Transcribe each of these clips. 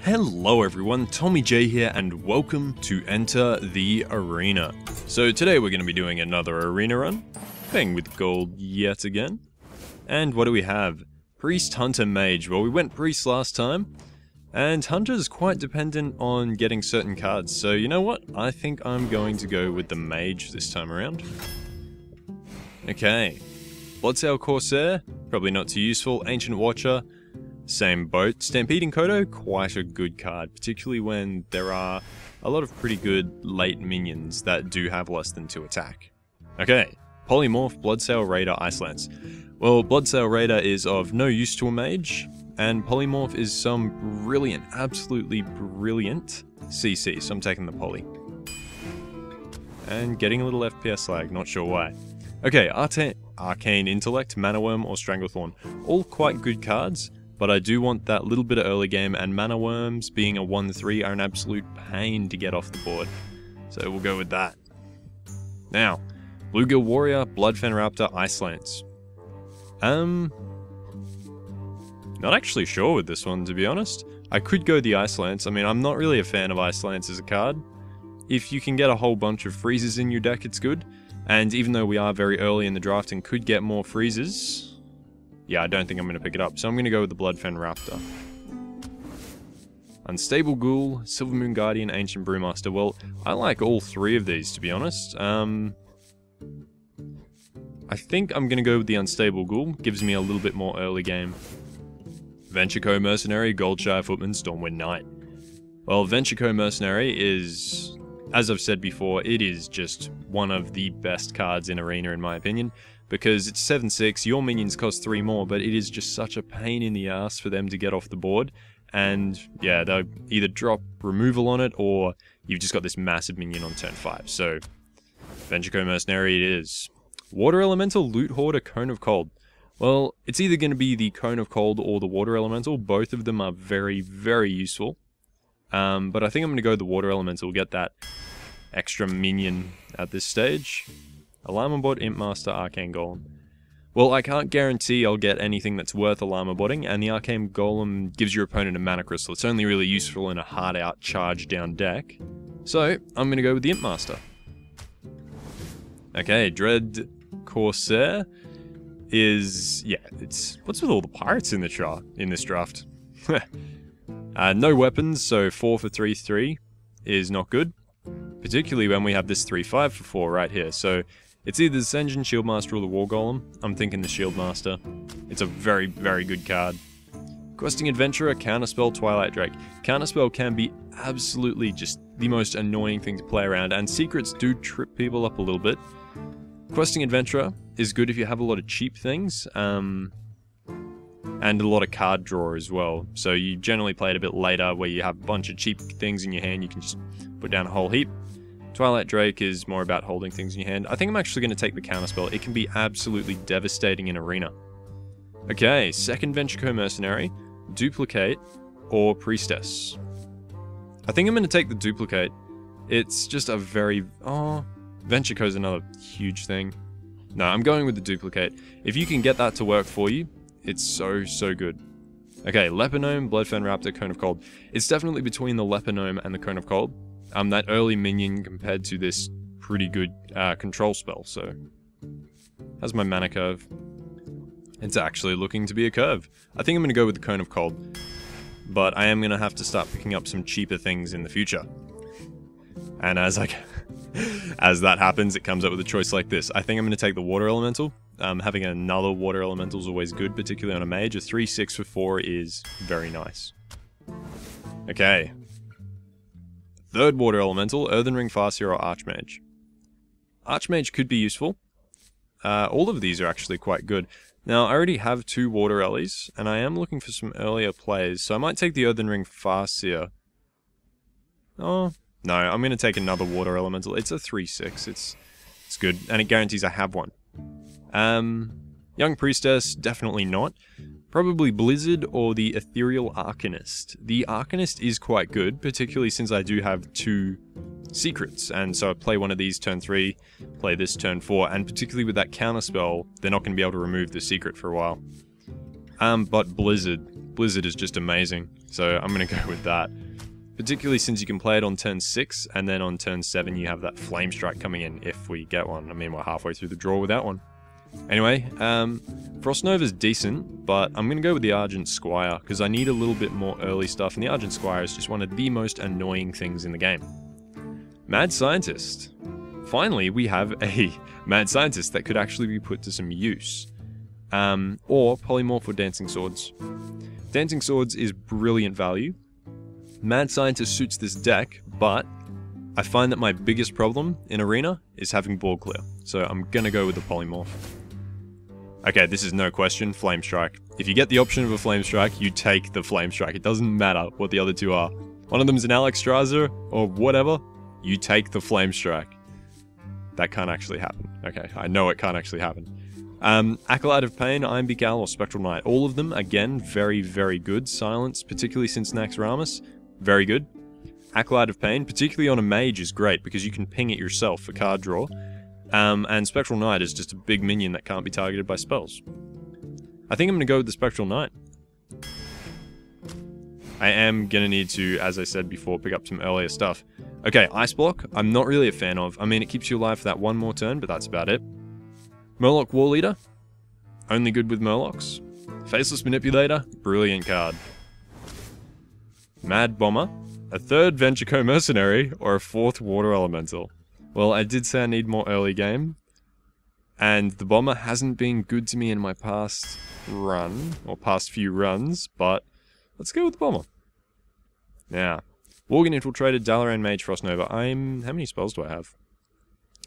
Hello everyone, Tommy J here and welcome to Enter the Arena. So today we're going to be doing another arena run, playing with gold yet again. And what do we have? Priest, Hunter, Mage. Well, we went Priest last time, and Hunter's quite dependent on getting certain cards, so you know what? I think I'm going to go with the Mage this time around. Okay. Bloodsail Corsair, probably not too useful. Ancient Watcher, same boat. Stampeding Kodo, quite a good card, particularly when there are a lot of pretty good late minions that do have less than 2 attack. Okay, Polymorph, Bloodsail Raider, Ice Lance. Well, Bloodsail Raider is of no use to a mage, and Polymorph is some brilliant, absolutely brilliant CC, so I'm taking the Poly. And getting a little FPS lag, not sure why. Okay, Arcane Intellect, Mana Worm, or Stranglethorn. All quite good cards, but I do want that little bit of early game, and Mana Worms, being a 1-3, are an absolute pain to get off the board. So we'll go with that. Now, Bluegill Warrior, Bloodfen Raptor, Ice Lance. Not actually sure with this one, to be honest. I could go the Ice Lance. I mean, I'm not really a fan of Ice Lance as a card. If you can get a whole bunch of freezes in your deck, it's good. And even though we are very early in the draft and could get more freezes, yeah, I don't think I'm going to pick it up. So I'm going to go with the Bloodfen Raptor. Unstable Ghoul, Silvermoon Guardian, Ancient Brewmaster. Well, I like all 3 of these, to be honest. I think I'm going to go with the Unstable Ghoul. Gives me a little bit more early game. Venture Co. Mercenary, Goldshire Footman, Stormwind Knight. Well, Venture Co. Mercenary is, as I've said before, it is just one of the best cards in Arena in my opinion, because it's 7/6, your minions cost 3 more, but it is just such a pain in the ass for them to get off the board, and yeah, they'll either drop removal on it, or you've just got this massive minion on turn 5, so Venture Co. Mercenary it is. Water Elemental, Loot Hoarder, Cone of Cold. Well, it's either going to be the Cone of Cold or the Water Elemental, both of them are very, very useful. But I think I'm going to go the Water Elemental, get that extra minion at this stage. Alarm Bot, Imp Master, Arcane Golem. Well, I can't guarantee I'll get anything that's worth Alarm Botting, and the Arcane Golem gives your opponent a mana crystal. It's only really useful in a hard-out, charge-down deck. So, I'm going to go with the Imp Master. Okay, Dread Corsair is... yeah, it's... what's with all the pirates in this draft? No weapons, so 4 for 3/3 is not good. Particularly when we have this 3/5 for 4 right here. So it's either the Sen'jin, Shieldmaster, or the War Golem. I'm thinking the Shieldmaster. It's a very, very good card. Questing Adventurer, Counterspell, Twilight Drake. Counterspell can be absolutely just the most annoying thing to play around, and secrets do trip people up a little bit. Questing Adventurer is good if you have a lot of cheap things, and a lot of card draw as well. So you generally play it a bit later, where you have a bunch of cheap things in your hand, you can just put down a whole heap. Twilight Drake is more about holding things in your hand. I think I'm actually going to take the Counterspell. It can be absolutely devastating in Arena. Okay, second Venture Co. Mercenary, Duplicate, or Priestess. I think I'm going to take the Duplicate. It's just a very... oh, Venture Co. is another huge thing. No, I'm going with the Duplicate. If you can get that to work for you, it's so, so good. Okay, Leper Gnome, Bloodfen Raptor, Cone of Cold. It's definitely between the Leper Gnome and the Cone of Cold. That early minion compared to this pretty good control spell, so... how's my mana curve? It's actually looking to be a curve. I think I'm going to go with the Cone of Cold. But I am going to have to start picking up some cheaper things in the future. And as that happens, it comes up with a choice like this. I think I'm going to take the Water Elemental. Having another Water Elemental is always good, particularly on a Mage. A 3/6 for 4 is very nice. Okay. Third Water Elemental, Earthen Ring, Farseer, or Archmage. Archmage could be useful. All of these are actually quite good. Now, I already have 2 Water Ellies, and I am looking for some earlier plays, so I might take the Earthen Ring Farseer. Oh, no, I'm going to take another Water Elemental. It's a 3/6, it's good, and it guarantees I have one. Young Priestess, definitely not. Probably Blizzard or the Ethereal Arcanist. The Arcanist is quite good, particularly since I do have 2 secrets, and so I play one of these turn 3, play this turn 4, and particularly with that counterspell, they're not going to be able to remove the secret for a while. But Blizzard Blizzard is just amazing, so I'm going to go with that. Particularly since you can play it on turn 6, and then on turn 7 you have that Flame Strike coming in if we get one. I mean, we're halfway through the draw without one. Anyway, Frost Nova's decent, but I'm going to go with the Argent Squire, because I need a little bit more early stuff, and the Argent Squire is just one of the most annoying things in the game. Mad Scientist. Finally, we have a Mad Scientist that could actually be put to some use. Or Polymorph or Dancing Swords. Dancing Swords is brilliant value. Mad Scientist suits this deck, but I find that my biggest problem in Arena is having board clear, so I'm gonna go with the Polymorph. Okay, this is no question, Flame Strike. If you get the option of a Flame Strike, you take the Flame Strike. It doesn't matter what the other two are. One of them is an Alexstrasza, or whatever, you take the Flame Strike. That can't actually happen. Okay, I know it can't actually happen. Acolyte of Pain, Ironbeak Owl, or Spectral Knight. All of them, again, very, very good. Silence, particularly since Naxxramas, very good. Acolyte of Pain, particularly on a Mage, is great because you can ping it yourself for card draw. And Spectral Knight is just a big minion that can't be targeted by spells. I think I'm going to go with the Spectral Knight. I am going to need to, as I said before, pick up some earlier stuff. Okay, Ice Block, I'm not really a fan of. I mean, it keeps you alive for that one more turn, but that's about it. Murloc War Leader, only good with Murlocs. Faceless Manipulator, brilliant card. Mad Bomber, a third Venture Mercenary, or a fourth Water Elemental. Well, I did say I need more early game, and the Bomber hasn't been good to me in my past run, or past few runs, but let's go with the Bomber. Now, Worgen Infiltrator, Dalaran Mage, Frost Nova. How many spells do I have?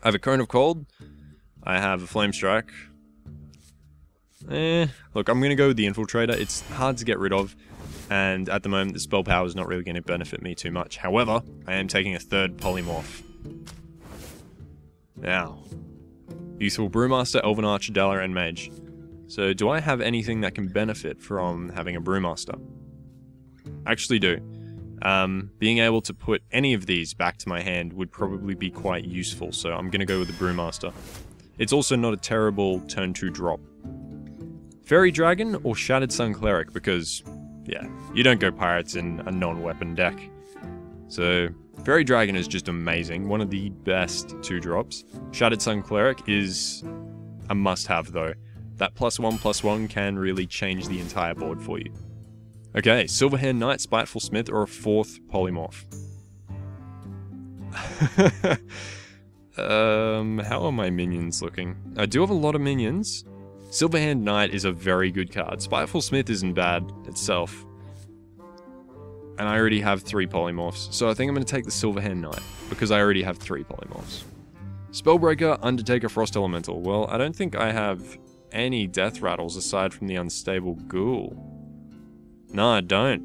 I have a Cone of Cold, I have a Flame Strike. Look, I'm going to go with the Infiltrator. It's hard to get rid of, and at the moment the spell power is not really going to benefit me too much. However, I am taking a third Polymorph. Now, Youthful Brewmaster, Elven Archer, Dalaran Mage. So, do I have anything that can benefit from having a Brewmaster? Actually do. Being able to put any of these back to my hand would probably be quite useful, so I'm going to go with the Brewmaster. It's also not a terrible turn 2 drop. Fairy Dragon or Shattered Sun Cleric, because, yeah, you don't go Pirates in a non-weapon deck. So, Fairy Dragon is just amazing, one of the best 2 drops. Shattered Sun Cleric is a must-have though. That +1/+1 can really change the entire board for you. Okay, Silverhand Knight, Spiteful Smith, or a fourth Polymorph. How are my minions looking? I do have a lot of minions. Silverhand Knight is a very good card. Spiteful Smith isn't bad itself. And I already have 3 Polymorphs, so I think I'm going to take the Silverhand Knight, because I already have 3 Polymorphs. Spellbreaker, Undertaker, Frost Elemental. Well, I don't think I have any Death Rattles aside from the Unstable Ghoul. No, I don't.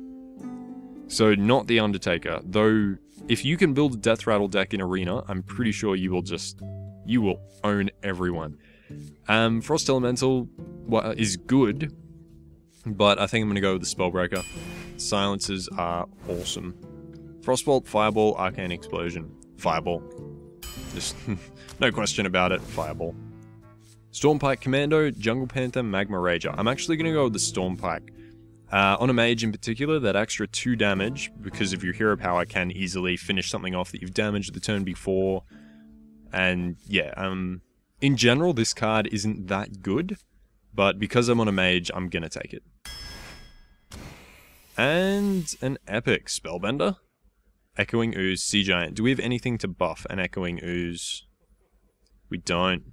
So, not the Undertaker, though if you can build a Death Rattle deck in Arena, I'm pretty sure you will own everyone. Frost Elemental is good, but I think I'm going to go with the Spellbreaker. Silences are awesome. Frostbolt, Fireball, Arcane Explosion. Fireball. Just, no question about it, Fireball. Stormpike Commando, Jungle Panther, Magma Rager. I'm actually going to go with the Stormpike. On a Mage in particular, that extra 2 damage, because of your hero power, can easily finish something off that you've damaged the turn before. And yeah, in general, this card isn't that good, but because I'm on a Mage, I'm gonna take it. And an Epic Spellbender. Echoing Ooze, Sea Giant. Do we have anything to buff an Echoing Ooze? We don't.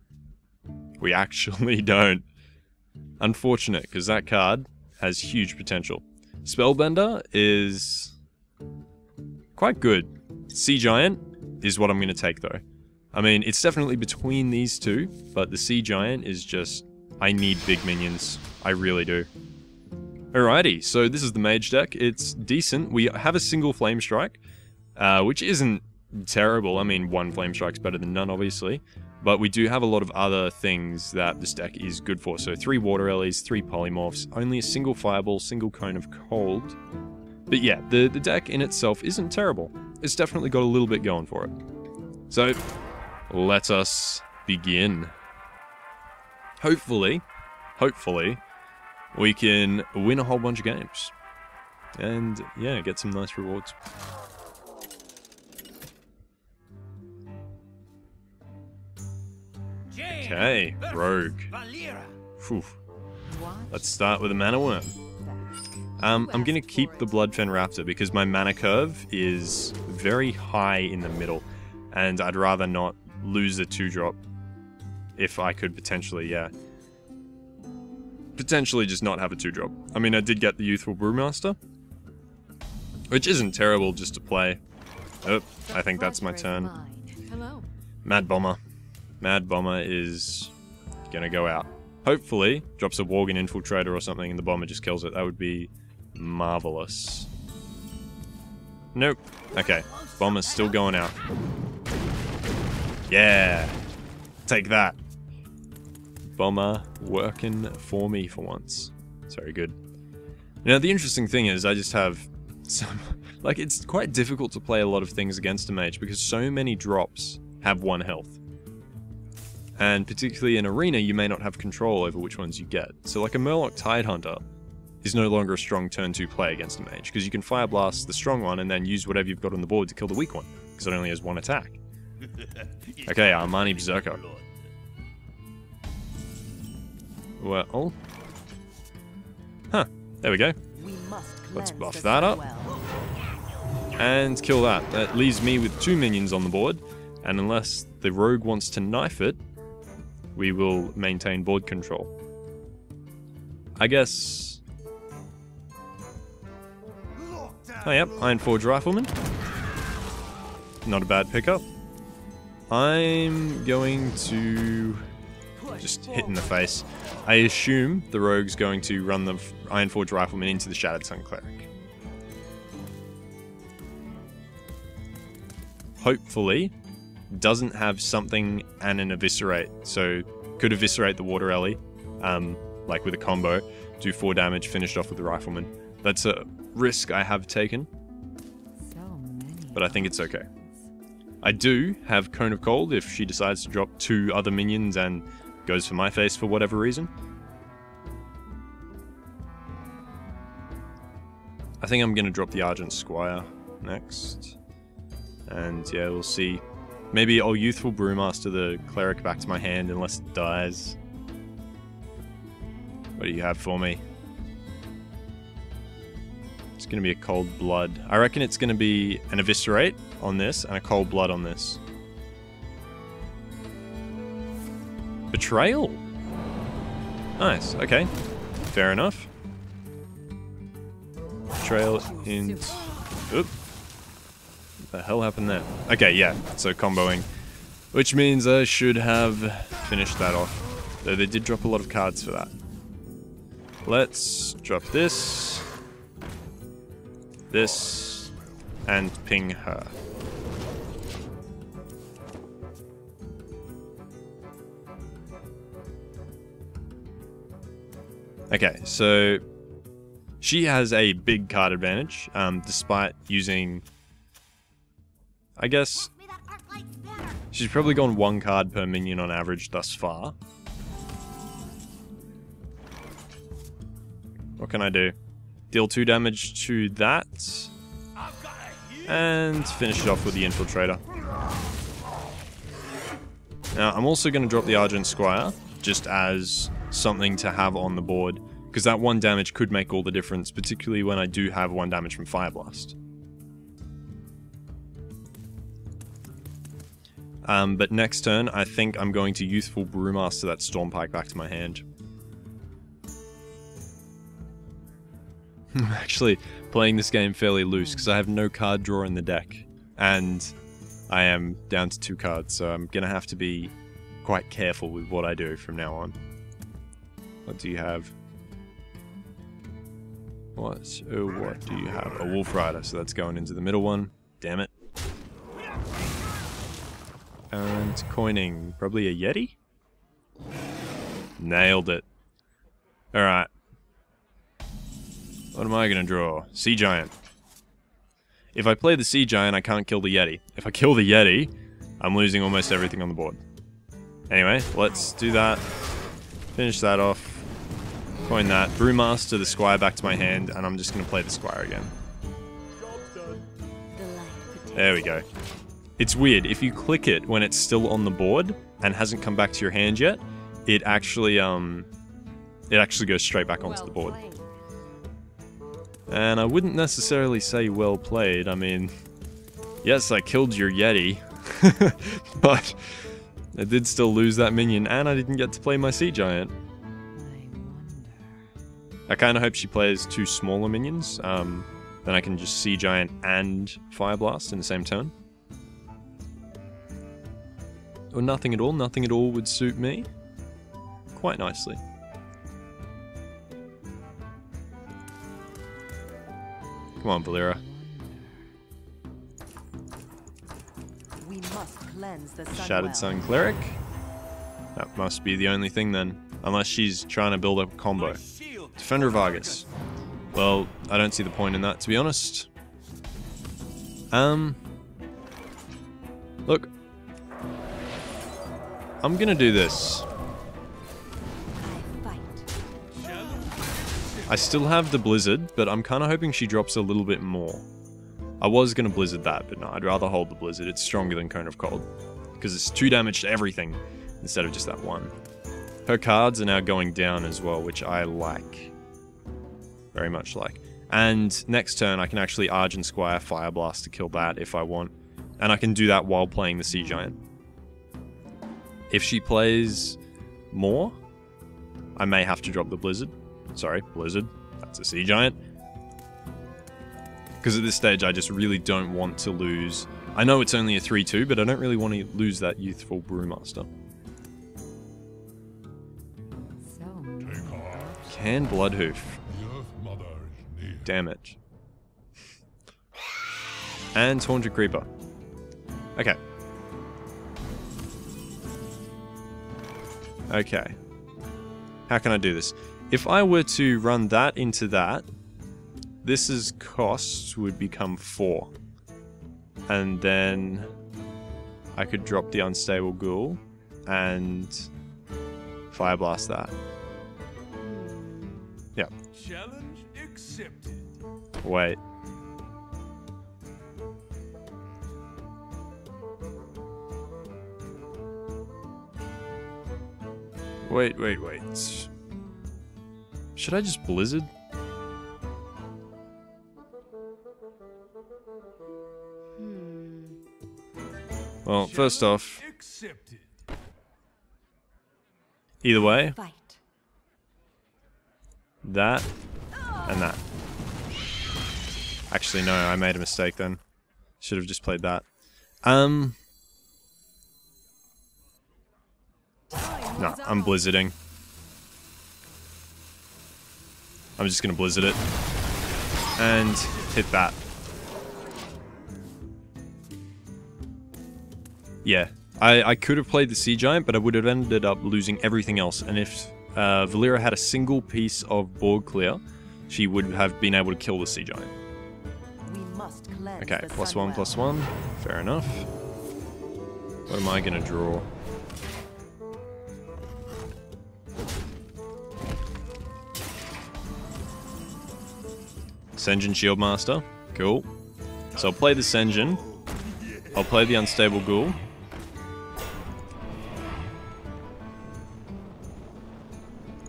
We actually don't. Unfortunate, because that card has huge potential. Spellbender is quite good. Sea Giant is what I'm going to take though. I mean, it's definitely between these two, but the Sea Giant is just, I need big minions. I really do. Alrighty, so this is the Mage deck. It's decent. We have a single Flame Strike, which isn't terrible. I mean, 1 Flame Strike's better than none, obviously. But we do have a lot of other things that this deck is good for. So 3 Water Lilies, 3 Polymorphs, only a single Fireball, single Cone of Cold. But yeah, the deck in itself isn't terrible. It's definitely got a little bit going for it. So, let us begin. Hopefully, we can win a whole bunch of games. And yeah, get some nice rewards. Okay, Rogue. Whew. Let's start with a Mana Worm. I'm going to keep the Bloodfen Raptor because my mana curve is very high in the middle, and I'd rather not lose a 2-drop if I could potentially, yeah. Potentially just not have a 2-drop. I mean, I did get the Youthful Brewmaster, which isn't terrible just to play. Oh, I think that's my turn. Mad Bomber. Mad Bomber is gonna go out. Hopefully, drops a Worgen Infiltrator or something and the Bomber just kills it. That would be marvelous. Nope. Okay, Bomber's still going out. Yeah! Take that. Bomber working for me for once. It's very good. Now, the interesting thing is I just have some... Like, it's quite difficult to play a lot of things against a mage because so many drops have 1 health. And particularly in Arena, you may not have control over which ones you get. So like a Murloc Tidehunter is no longer a strong turn 2 play against a mage, because you can Fire Blast the strong one and then use whatever you've got on the board to kill the weak one, because it only has 1 attack. Okay, Armani Berserker. Well... Huh, there we go. Let's buff that up. And kill that. That leaves me with 2 minions on the board, and unless the rogue wants to knife it, we will maintain board control. I guess... Oh yep, Iron Forge Rifleman. Not a bad pickup. I'm going to... just hit in the face. I assume the rogue's going to run the Iron Forge Rifleman into the Shattered Sun Cleric. Hopefully, doesn't have something and an Eviscerate, so could Eviscerate the Water Ellie, like with a combo, do 4 damage, finished off with the Rifleman. That's a risk I have taken, but I think it's okay. I do have Cone of Cold if she decides to drop 2 other minions and goes for my face for whatever reason. I think I'm going to drop the Argent Squire next. And yeah, we'll see. Maybe I'll Youthful Brewmaster the Cleric back to my hand unless it dies. What do you have for me? It's going to be a Cold Blood. I reckon it's going to be an Eviscerate on this and a Cold Blood on this. Betrayal? Nice, okay. Fair enough. Betrayal in... Oop. What the hell happened there? Okay, yeah, so comboing. Which means I should have finished that off. Though they did drop a lot of cards for that. Let's drop this. This. And ping her. Okay, so she has a big card advantage, despite using, I guess, she's probably gone 1 card per minion on average thus far. What can I do? Deal 2 damage to that, and finish it off with the Infiltrator. Now, I'm also going to drop the Argent Squire, just as something to have on the board, because that 1 damage could make all the difference, particularly when I do have 1 damage from Fire Blast. But next turn, I think I'm going to Youthful Brewmaster that Stormpike back to my hand. I'm actually playing this game fairly loose, because I have no card draw in the deck, and I am down to 2 cards, so I'm going to have to be quite careful with what I do from now on. What do you have? What do you have? A Wolf Rider, so that's going into the middle one. Damn it. And coining, probably a Yeti? Nailed it. Alright. What am I gonna draw? Sea Giant. If I play the Sea Giant, I can't kill the Yeti. If I kill the Yeti, I'm losing almost everything on the board. Anyway, let's do that. Finish that off. Coin that. Brewmaster the Squire back to my hand, and I'm just going to play the Squire again. There we go. It's weird. If you click it when it's still on the board and hasn't come back to your hand yet, it actually goes straight back onto the board. And I wouldn't necessarily say well played. I mean, yes, I killed your Yeti, but I did still lose that minion, and I didn't get to play my Sea Giant. I kind of hope she plays 2 smaller minions. Then I can just Sea Giant and Fire Blast in the same turn. Or nothing at all. Nothing at all would suit me quite nicely. Come on, Valera. We must cleanse the Shattered Sun Cleric. That must be the only thing then. Unless she's trying to build a combo. Defender of Argus. Well, I don't see the point in that, to be honest. Look. I'm gonna do this. I still have the Blizzard, but I'm kind of hoping she drops a little bit more. I was gonna Blizzard that, but no, I'd rather hold the Blizzard. It's stronger than Cone of Cold. Because it's 2 damage to everything, instead of just that 1. Her cards are now going down as well, which I like. Very much like. And next turn, I can actually Argent Squire Fire Blast to kill that if I want. And I can do that while playing the Sea Giant. If she plays more, I may have to drop the Blizzard. Sorry, Blizzard. That's a Sea Giant. Because at this stage, I just really don't want to lose. I know it's only a 3-2, but I don't really want to lose that youthful Brewmaster. Can Bloodhoof. Damn it. And Taunted Creeper. Okay. Okay. How can I do this? If I were to run that into that, this's costs would become 4. And then I could drop the Unstable Ghoul and Fire Blast that. Yeah. Challenge accepted. Wait. Wait. Should I just Blizzard? Well, first off, either way, that and that. Actually, no, I made a mistake then. Should have just played that. No, I'm Blizzarding. I'm just gonna Blizzard it. And hit that. Yeah, I could have played the Sea Giant, but I would have ended up losing everything else. And if Valera had a single piece of board clear, she would have been able to kill the Sea Giant. Okay, +1/+1. Fair enough. What am I gonna draw? Sen'jin Shieldmaster. Cool. So I'll play the Sen'jin. I'll play the Unstable Ghoul.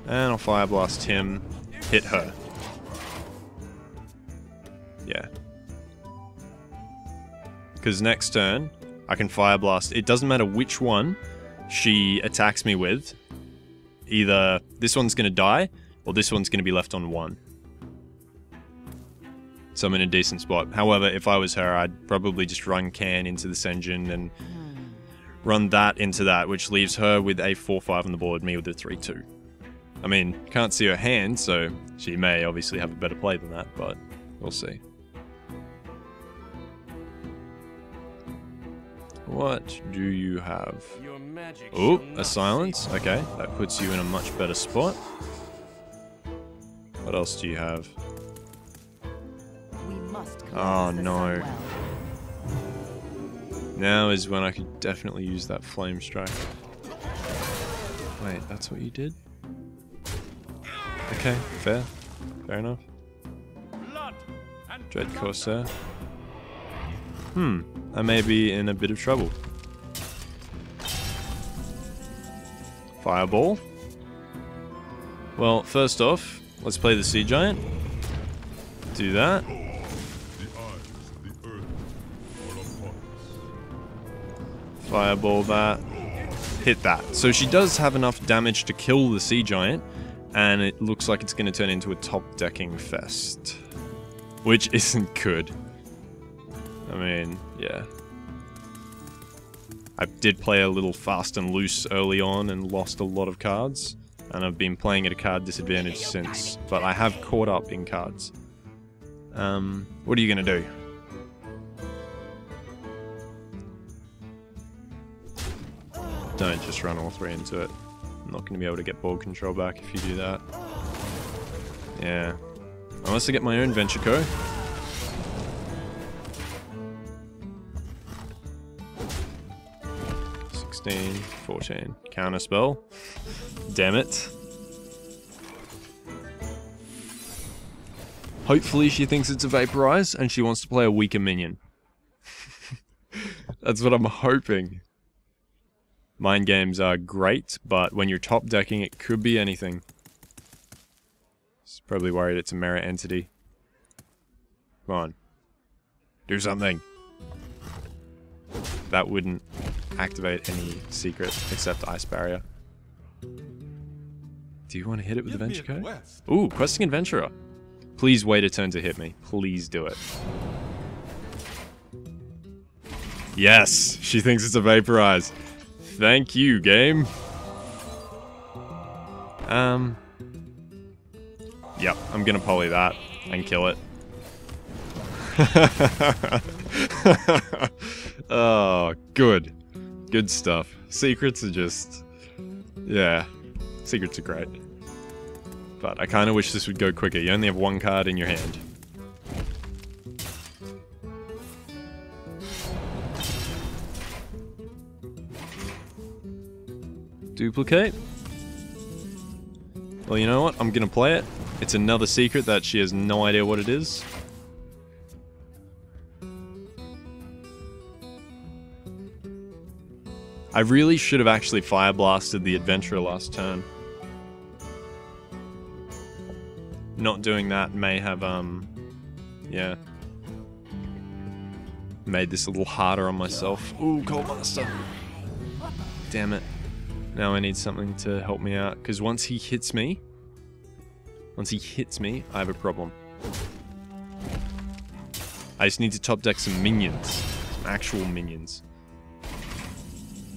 And I'll Fire Blast him. Hit her. Yeah. Because next turn, I can Fire Blast. It doesn't matter which one she attacks me with. Either this one's going to die, or this one's going to be left on 1. So I'm in a decent spot. However, if I was her, I'd probably just run Can into the Sen'jin and run that into that, which leaves her with a 4-5 on the board, me with a 3-2. I mean, can't see her hand, so she may obviously have a better play than that, but we'll see. What do you have? Oh, a silence. Okay, that puts you in a much better spot. What else do you have? Oh no. Now is when I could definitely use that Flame Strike. Wait, that's what you did? Okay, fair. Fair enough. Dread Corsair. I may be in a bit of trouble. Fireball. Well, first off, let's play the Sea Giant. Do that. Fireball that. Hit that. So she does have enough damage to kill the Sea Giant, and it looks like it's going to turn into a top-decking fest. Which isn't good. I mean, yeah. I did play a little fast and loose early on and lost a lot of cards. And I've been playing at a card disadvantage since. But I have caught up in cards. What are you going to do? Don't just run all three into it. I'm not going to be able to get board control back if you do that. Yeah. Unless I get my own Venture Co. $16, $14. Counter spell. Damn it. Hopefully she thinks it's a Vaporize and she wants to play a weaker minion. That's what I'm hoping. Mind games are great, but when you're top decking, it could be anything. She's probably worried it's a merit entity. Come on. Do something. That wouldn't activate any secret except Ice Barrier. Do you want to hit it with the Venture Co? Ooh, Questing Adventurer. Please wait a turn to hit me. Please do it. Yes! She thinks it's a Vaporize. Thank you, game. Yep, I'm gonna poly that and kill it. Oh, good. Good stuff. Secrets are just... yeah. Secrets are great. But I kind of wish this would go quicker. You only have one card in your hand. Duplicate? Well, you know what? I'm gonna play it. It's another secret that she has no idea what it is. I really should have actually Fire Blasted the Adventurer last turn. Not doing that may have, yeah. Made this a little harder on myself. Ooh, Cold Master. Damn it. Now I need something to help me out, because once he hits me, I have a problem. I just need to top deck some minions. Some actual minions.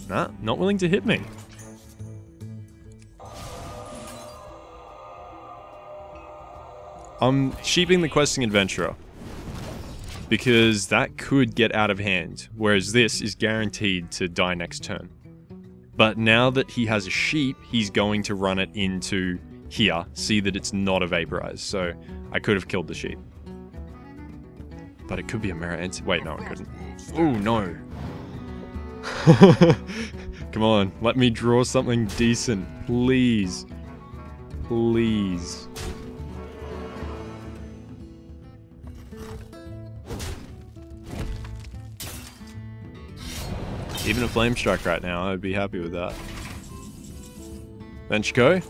Nah, not willing to hit me. I'm sheeping the Questing Adventurer. Because that could get out of hand, whereas this is guaranteed to die next turn. But now that he has a sheep, he's going to run it into here, see that it's not a Vaporize, so I could have killed the sheep. But it could be a Mirror Entity. Wait, no, it couldn't. Oh, no. Come on, let me draw something decent, please. Please. Even a Flame Strike right now, I'd be happy with that. Venture Co.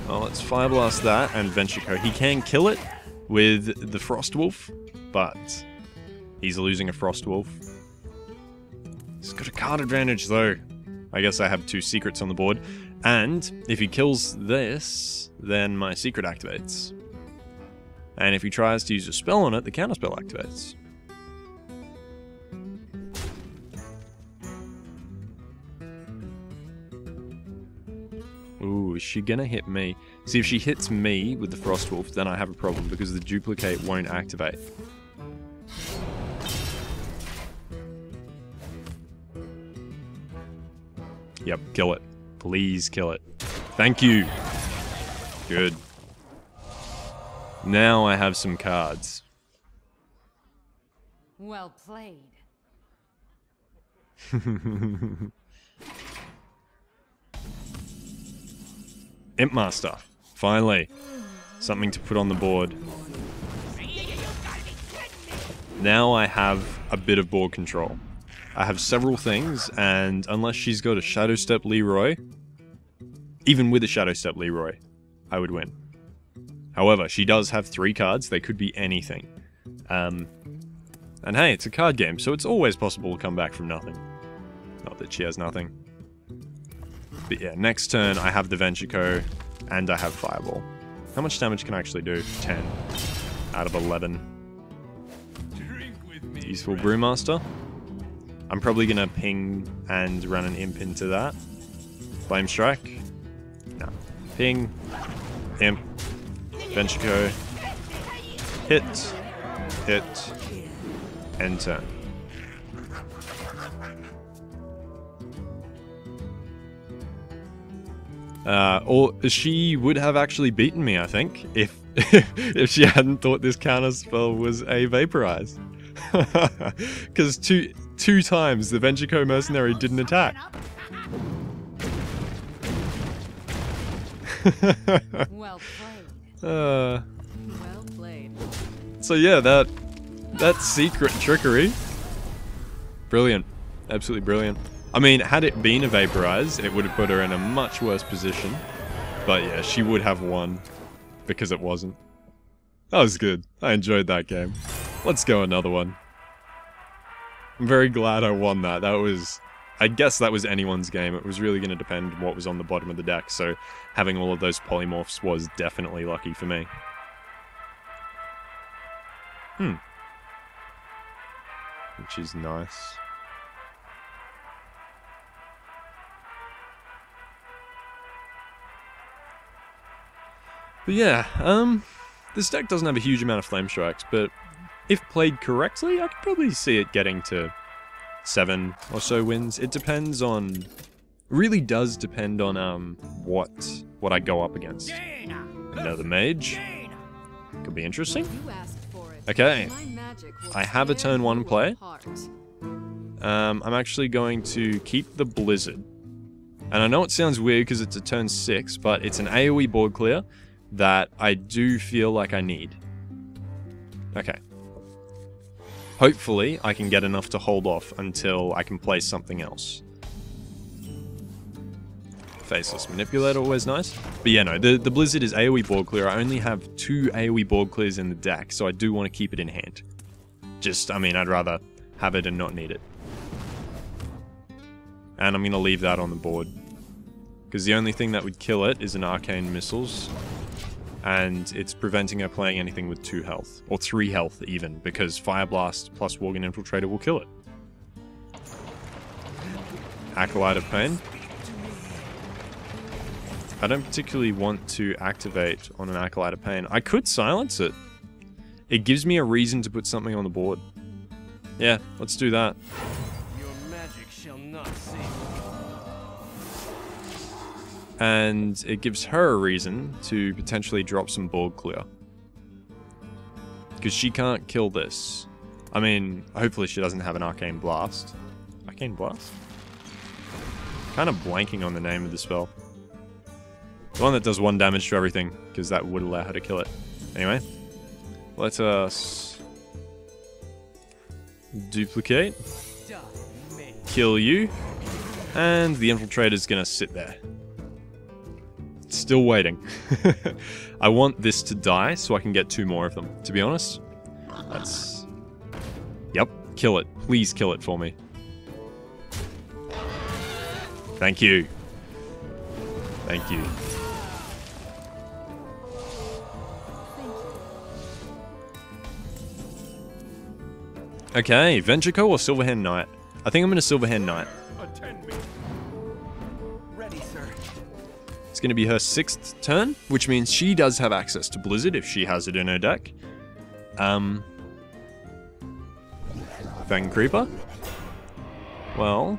Well, let's Fire Blast that and Venture Co. He can kill it with the Frost Wolf, but he's losing a Frost Wolf. He's got a card advantage though. I guess I have two secrets on the board, and if he kills this, then my secret activates. And if he tries to use a spell on it, the counterspell activates. Ooh, is she gonna hit me? See, if she hits me with the Frost Wolf, then I have a problem because the duplicate won't activate. Yep, kill it. Please kill it. Thank you. Good. Now I have some cards. Well played. Imp Master. Finally. Something to put on the board. Now I have a bit of board control. I have several things, and unless she's got a Shadow Step Leroy, even with a Shadow Step Leroy, I would win. However, she does have 3 cards. They could be anything. And hey, it's a card game, so it's always possible to come back from nothing. Not that she has nothing. But yeah, next turn I have the Ventrico, and I have Fireball. How much damage can I actually do? 10 out of 11. Useful Brewmaster. I'm probably gonna ping and run an imp into that. Flame Strike. No. Ping. Imp. Ventrico. Hit. Hit. End turn. Or she would have actually beaten me, I think, if if she hadn't thought this counter spell was a Vaporize. Because two times the Ventrico Mercenary didn't attack. Well played. Well played. So yeah, that secret trickery. Brilliant. Absolutely brilliant. I mean, had it been a Vaporize, it would have put her in a much worse position. But yeah, she would have won because it wasn't. That was good. I enjoyed that game. Let's go another one. I'm very glad I won that. That was... I guess that was anyone's game. It was really going to depend on what was on the bottom of the deck, so having all of those polymorphs was definitely lucky for me. Which is nice. But yeah, this deck doesn't have a huge amount of Flame Strikes, but if played correctly, I could probably see it getting to 7 or so wins. It depends on... really does depend on what I go up against. Another Mage. Could be interesting. Okay. I have a turn 1 play. I'm actually going to keep the Blizzard. And I know it sounds weird because it's a turn 6, but it's an AoE board clear that I do feel like I need. Okay. Hopefully, I can get enough to hold off until I can play something else. Faceless Manipulator, always nice. But yeah, no, the Blizzard is AoE board clear. I only have 2 AoE board clears in the deck, so I do want to keep it in hand. Just, I mean, I'd rather have it and not need it. And I'm going to leave that on the board. Because the only thing that would kill it is an Arcane Missiles. And it's preventing her playing anything with 2 health. Or 3 health, even. Because Fire Blast plus Worgen Infiltrator will kill it. Acolyte of Pain. I don't particularly want to activate on an Acolyte of Pain. I could silence it. It gives me a reason to put something on the board. Yeah, let's do that. Your magic shall not save. And it gives her a reason to potentially drop some board clear. Because she can't kill this. I mean, hopefully she doesn't have an Arcane Blast. Arcane Blast? Kind of blanking on the name of the spell. The one that does 1 damage to everything, because that would allow her to kill it. Anyway, let us duplicate, kill you, and the Infiltrator's gonna sit there. Still waiting. I want this to die so I can get 2 more of them, to be honest. That's... Yep, kill it. Please kill it for me. Thank you. Thank you. Okay, Ventrico or Silverhand Knight? I think I'm going to Silverhand Knight. Attend me. Ready, sir. It's going to be her 6th turn, which means she does have access to Blizzard if she has it in her deck. Fang Creeper? Well,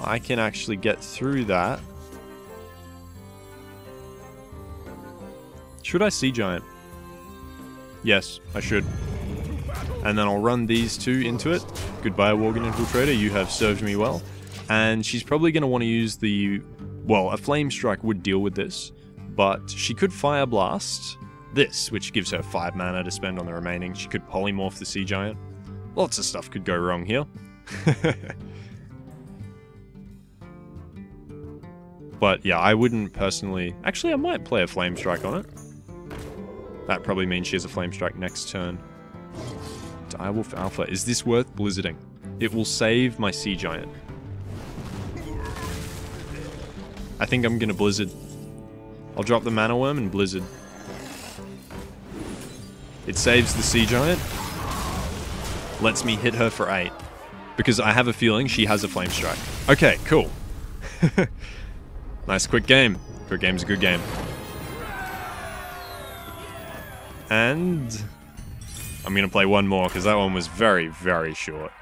I can actually get through that. Should I Sea Giant? Yes, I should. And then I'll run these 2 into it. Goodbye, Worgen Infiltrator, you have served me well. And she's probably going to want to use the... Well, a Flame Strike would deal with this, but she could Fire Blast this, which gives her 5 mana to spend on the remaining. She could polymorph the Sea Giant. Lots of stuff could go wrong here. But yeah, I wouldn't personally... Actually, I might play a Flame Strike on it. That probably means she has a Flame Strike next turn. Direwolf Alpha. Is this worth blizzarding? It will save my Sea Giant. I think I'm gonna blizzard. I'll drop the Mana Worm and blizzard. It saves the Sea Giant. Lets me hit her for 8. Because I have a feeling she has a Flame Strike. Okay, cool. Nice quick game. Quick game's a good game. And I'm gonna play one more because that one was very, very short.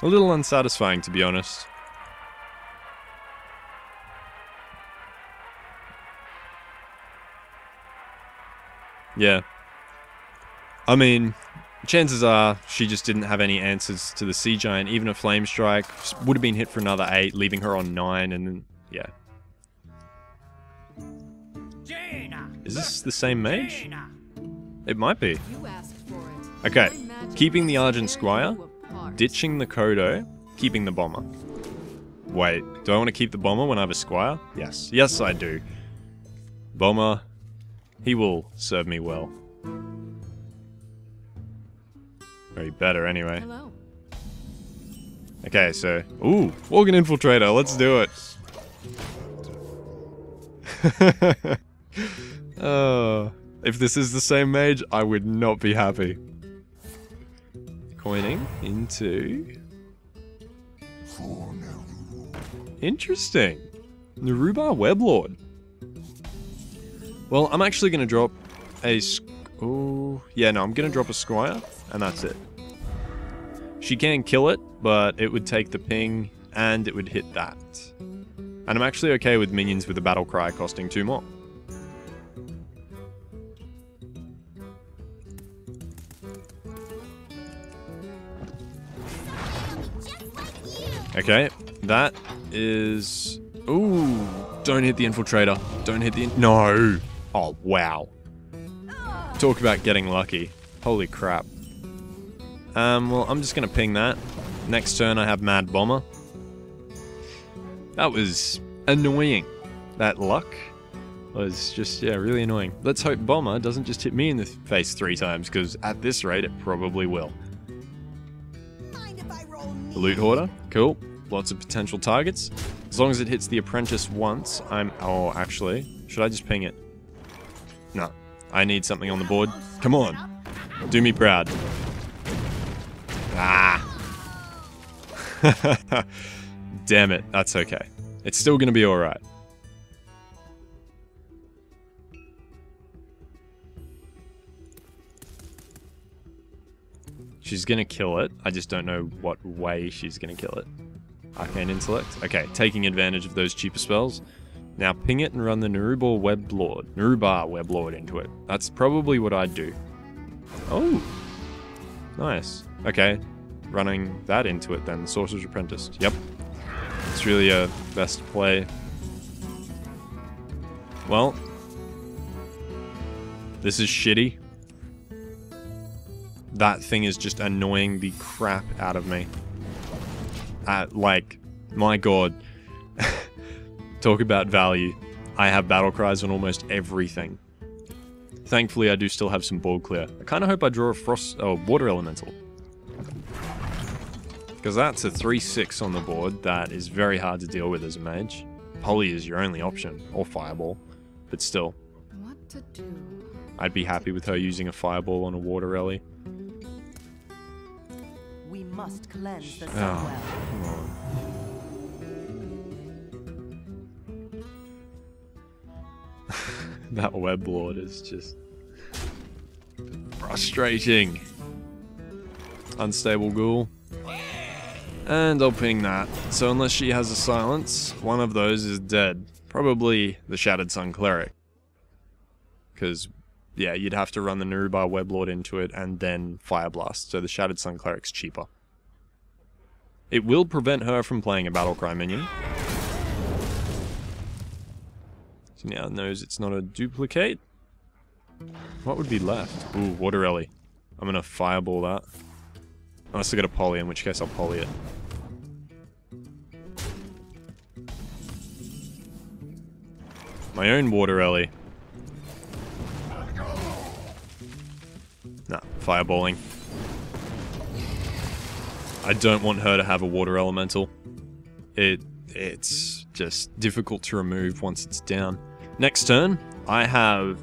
A little unsatisfying, to be honest. Yeah. I mean, chances are she just didn't have any answers to the Sea Giant. Even a Flame Strike would have been hit for another 8, leaving her on 9, and then, yeah. Is this the same mage? It might be. You asked for it. Okay, My magic keeping the will Argent tear Squire, you apart. ditching the Kodo, keeping the Bomber. Wait, do I want to keep the Bomber when I have a Squire? Yes. Yes, I do. Bomber, he will serve me well. Or he better, anyway. Hello. Okay, so... Ooh, Organ Infiltrator, let's do it. If this is the same mage, I would not be happy. Coining into... Interesting. Naruba Weblord. Well, I'm actually going to drop a... Oh, yeah, no, I'm going to drop a Squire, and that's it. She can kill it, but it would take the ping, and it would hit that. And I'm actually okay with minions with a Battle Cry costing 2 more. Okay, that is... Ooh, don't hit the Infiltrator. Don't hit the... No! Oh, wow. Talk about getting lucky. Holy crap. Well, I'm just gonna ping that. Next turn I have Mad Bomber. That was annoying. That luck was just, yeah, really annoying. Let's hope Bomber doesn't just hit me in the face 3 times, because at this rate it probably will. Loot Hoarder, cool. Lots of potential targets. As long as it hits the Apprentice once, I'm... Oh, actually, should I just ping it? No. I need something on the board. Come on. Do me proud. Ah. Damn it. That's okay. It's still going to be alright. She's going to kill it. I just don't know what way she's going to kill it. Arcane Intellect. Okay, taking advantage of those cheaper spells. Now ping it and run the Naruba Weblord into it. That's probably what I'd do. Oh. Nice. Okay. Running that into it then. Sorcerer's Apprentice. Yep. It's really a best play. Well. This is shitty. That thing is just annoying the crap out of me. Like, my god. Talk about value. I have battle cries on almost everything. Thankfully, I do still have some board clear. I kind of hope I draw a water elemental. Because that's a 3/6 on the board that is very hard to deal with as a mage. Poly is your only option, or Fireball, but still. What to do? I'd be happy with her using a Fireball on a water ellie. We must cleanse the Oh, Sunwell. come on. That Weblord is just frustrating. Unstable Ghoul. And I'll ping that. So unless she has a silence, one of those is dead. Probably the Shattered Sun Cleric. Because, yeah, you'd have to run the Naruba Weblord into it and then Fire Blast. So the Shattered Sun Cleric's cheaper. It will prevent her from playing a Battlecry minion. So now it knows it's not a duplicate. What would be left? Ooh, Water Ellie. I'm gonna Fireball that. I still got a Poly, in which case I'll Poly it. My own Water Ellie. Nah, Fireballing. I don't want her to have a Water Elemental. It's just difficult to remove once it's down. Next turn, I have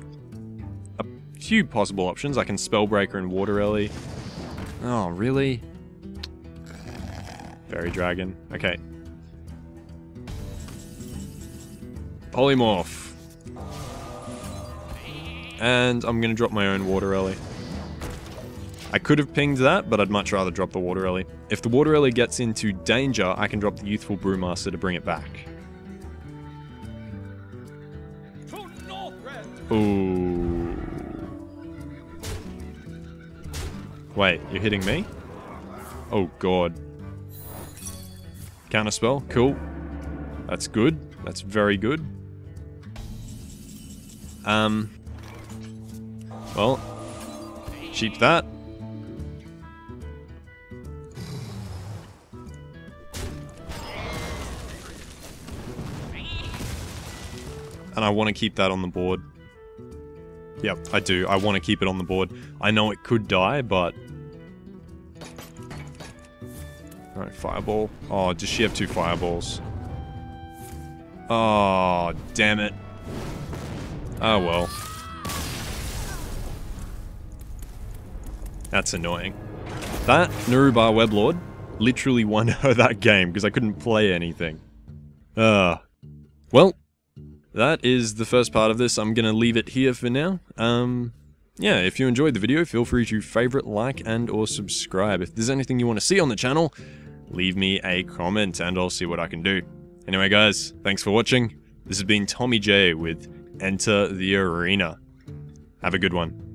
a few possible options. I can Spellbreaker and Water Ellie. Oh, really? Fairy Dragon. Okay. Polymorph. And I'm going to drop my own Water Ellie. I could have pinged that, but I'd much rather drop the Water Ellie. If the Water Ellie gets into danger, I can drop the Youthful Brewmaster to bring it back. Ooh. Wait, you're hitting me? Oh god. Counterspell, cool. That's good. That's very good. Well, cheap that. And I want to keep that on the board. Yep, I do. I want to keep it on the board. I know it could die, but... Alright, Fireball. Oh, does she have 2 Fireballs? Oh, damn it. Oh well. That's annoying. That Narubar Weblord literally won her that game because I couldn't play anything. Well, that is the first part of this. I'm gonna leave it here for now. Yeah, if you enjoyed the video, feel free to favorite, like, and or subscribe. If there's anything you want to see on the channel, leave me a comment and I'll see what I can do. Anyway guys, thanks for watching. This has been Tommy J with Enter the Arena. Have a good one.